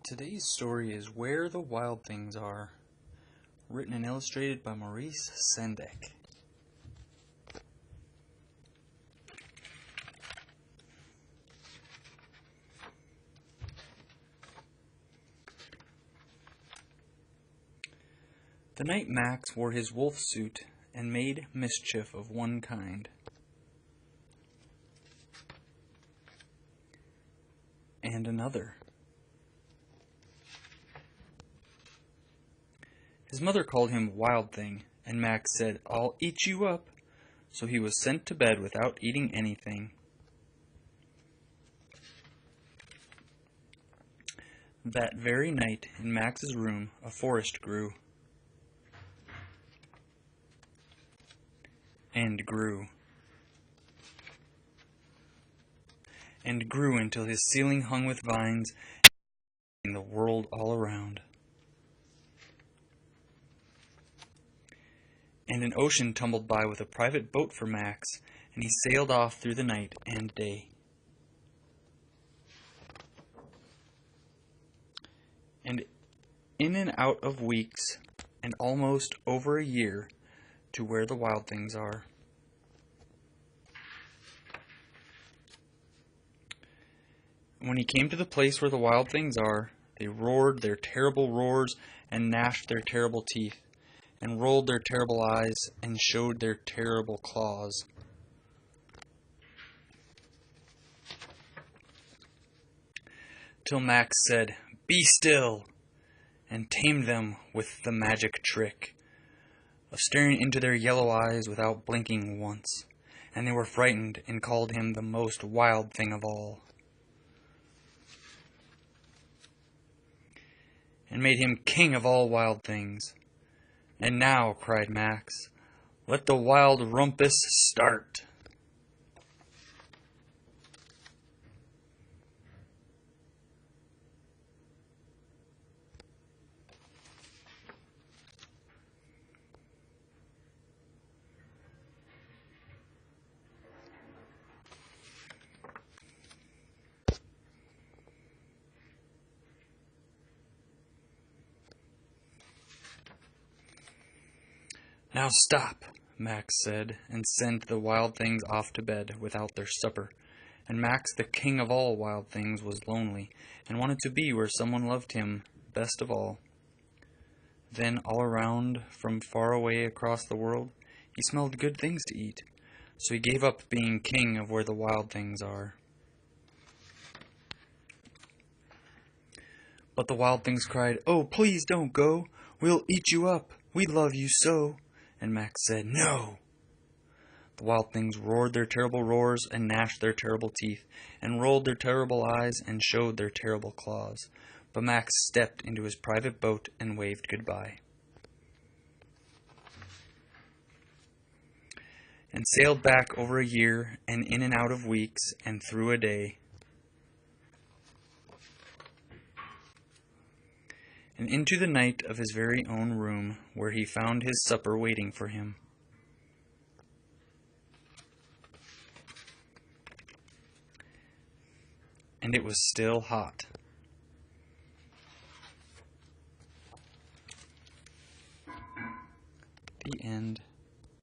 Today's story is Where the Wild Things Are, written and illustrated by Maurice Sendak. The night Max wore his wolf suit and made mischief of one kind and another. His mother called him Wild Thing, and Max said, "I'll eat you up." So he was sent to bed without eating anything. That very night, in Max's room, a forest grew. And grew. And grew until his ceiling hung with vines and the world all around. And an ocean tumbled by with a private boat for Max, and he sailed off through the night and day. And in and out of weeks, and almost over a year, to where the wild things are. When he came to the place where the wild things are, they roared their terrible roars and gnashed their terrible teeth, and rolled their terrible eyes, and showed their terrible claws. Till Max said, "Be still," and tamed them with the magic trick of staring into their yellow eyes without blinking once, and they were frightened and called him the most wild thing of all, and made him king of all wild things. "And now," cried Max, "let the wild rumpus start." "Now stop," Max said, and sent the wild things off to bed without their supper. And Max, the king of all wild things, was lonely, and wanted to be where someone loved him best of all. Then all around, from far away across the world, he smelled good things to eat, so he gave up being king of where the wild things are. But the wild things cried, "Oh, please don't go. We'll eat you up. We love you so." And Max said, "No." The wild things roared their terrible roars and gnashed their terrible teeth, and rolled their terrible eyes and showed their terrible claws. But Max stepped into his private boat and waved goodbye, and sailed back over a year, and in and out of weeks, and through a day, and into the night of his very own room, where he found his supper waiting for him. And it was still hot.